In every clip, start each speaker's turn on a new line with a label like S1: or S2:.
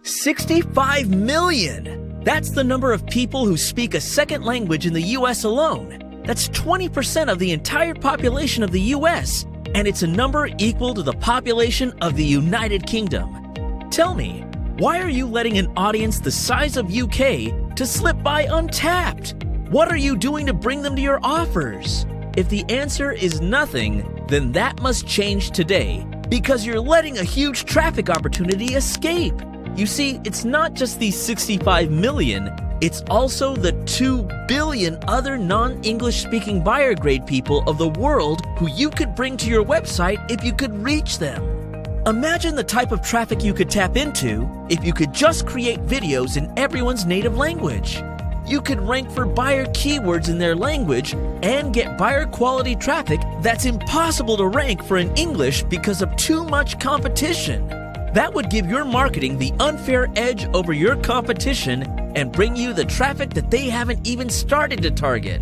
S1: 65 million! That's the number of people who speak a second language in the US alone. That's 20% of the entire population of the US, and it's a number equal to the population of the United Kingdom. Tell me, why are you letting an audience the size of UK to slip by untapped? What are you doing to bring them to your offers? If the answer is nothing, then that must change today, because you're letting a huge traffic opportunity escape. You see, it's not just these 65 million, it's also the 2 billion other non-English speaking buyer grade people of the world who you could bring to your website if you could reach them. Imagine the type of traffic you could tap into if you could just create videos in everyone's native language. You could rank for buyer keywords in their language and get buyer quality traffic that's impossible to rank for in English because of too much competition. That would give your marketing the unfair edge over your competition and bring you the traffic that they haven't even started to target.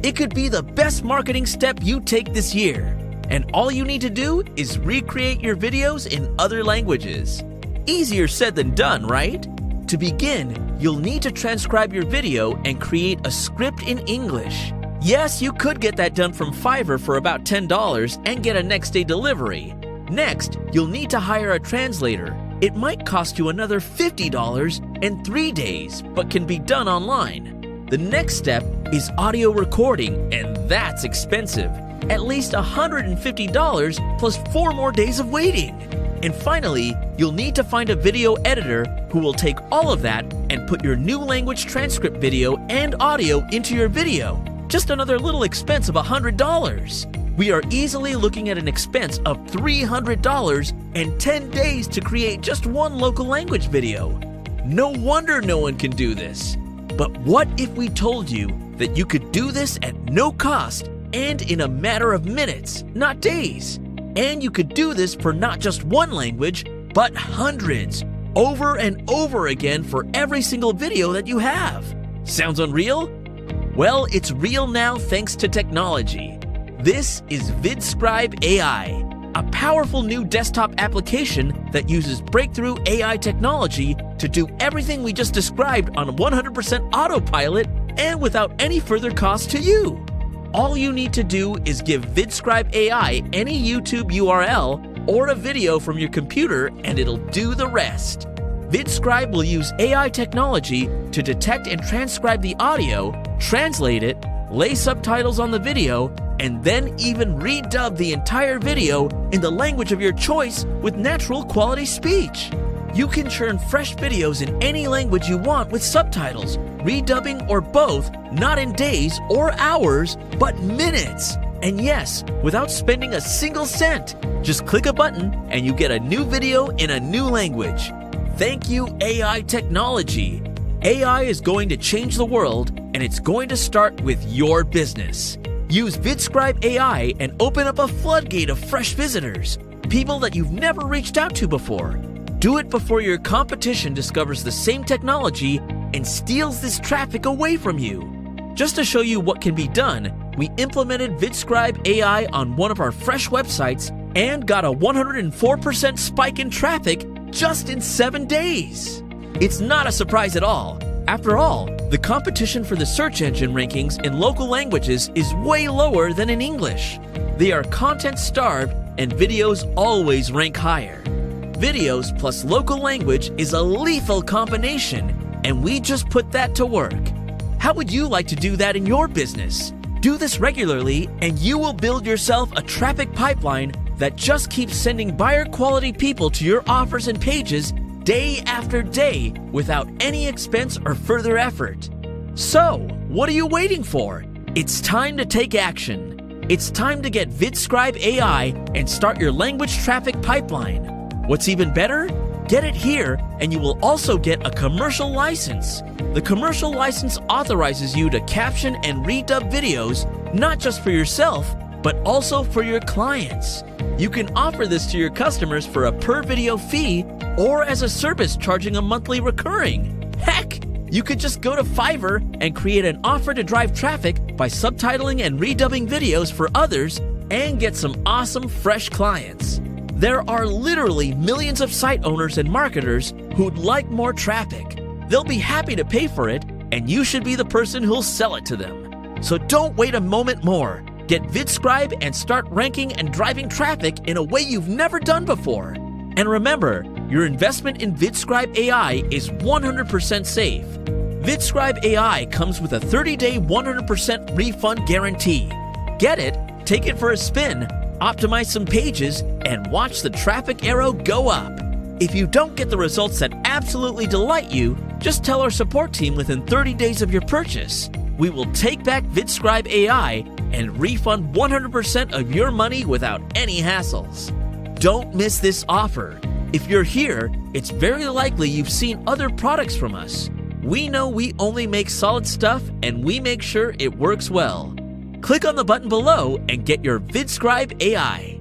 S1: It could be the best marketing step you take this year. And all you need to do is recreate your videos in other languages. Easier said than done, right? To begin, you'll need to transcribe your video and create a script in English. Yes, you could get that done from Fiverr for about $10 and get a next-day delivery. Next, you'll need to hire a translator. It might cost you another $50 and 3 days, but can be done online. The next step is audio recording, and that's expensive. At least $150 plus 4 more days of waiting. And finally, you'll need to find a video editor who will take all of that and put your new language transcript video and audio into your video. Just another little expense of $100. We are easily looking at an expense of $300 and 10 days to create just one local language video. No wonder no one can do this. But what if we told you that you could do this at no cost and in a matter of minutes, not days? And you could do this for not just one language, but hundreds, over and over again for every single video that you have. Sounds unreal? Well, it's real now thanks to technology. This is Vidscribe AI, a powerful new desktop application that uses breakthrough AI technology to do everything we just described on 100% autopilot and without any further cost to you. All you need to do is give Vidscribe AI any YouTube URL or a video from your computer and it'll do the rest. Vidscribe will use AI technology to detect and transcribe the audio, translate it, lay subtitles on the video, and then even redub the entire video in the language of your choice with natural quality speech. You can churn fresh videos in any language you want with subtitles, redubbing, or both, not in days or hours, but minutes. And yes, without spending a single cent. Just click a button and you get a new video in a new language. Thank you, AI technology. AI is going to change the world, and it's going to start with your business. Use Vidscribe AI and open up a floodgate of fresh visitors, people that you've never reached out to before. Do it before your competition discovers the same technology and steals this traffic away from you. Just to show you what can be done, we implemented Vidscribe AI on one of our fresh websites and got a 104% spike in traffic just in 7 days. It's not a surprise at all. After all, the competition for the search engine rankings in local languages is way lower than in English. They are content-starved and videos always rank higher. Videos plus local language is a lethal combination, and we just put that to work. How would you like to do that in your business? Do this regularly, and you will build yourself a traffic pipeline that just keeps sending buyer quality people to your offers and pages day after day without any expense or further effort. So, what are you waiting for? It's time to take action. It's time to get Vidscribe AI and start your language traffic pipeline. What's even better? Get it here and you will also get a commercial license. The commercial license authorizes you to caption and redub videos, not just for yourself, but also for your clients. You can offer this to your customers for a per video fee or as a service charging a monthly recurring. Heck, you could just go to Fiverr and create an offer to drive traffic by subtitling and redubbing videos for others and get some awesome fresh clients. There are literally millions of site owners and marketers who'd like more traffic. They'll be happy to pay for it, and you should be the person who'll sell it to them. So don't wait a moment more. Get Vidscribe and start ranking and driving traffic in a way you've never done before. And remember, your investment in Vidscribe AI is 100% safe. Vidscribe AI comes with a 30-day 100% refund guarantee. Get it, take it for a spin, optimize some pages, and watch the traffic arrow go up. If you don't get the results that absolutely delight you, just tell our support team within 30 days of your purchase. We will take back Vidscribe AI and refund 100% of your money without any hassles. Don't miss this offer. If you're here, it's very likely you've seen other products from us. We know we only make solid stuff, and we make sure it works well. Click on the button below and get your Vidscribe AI.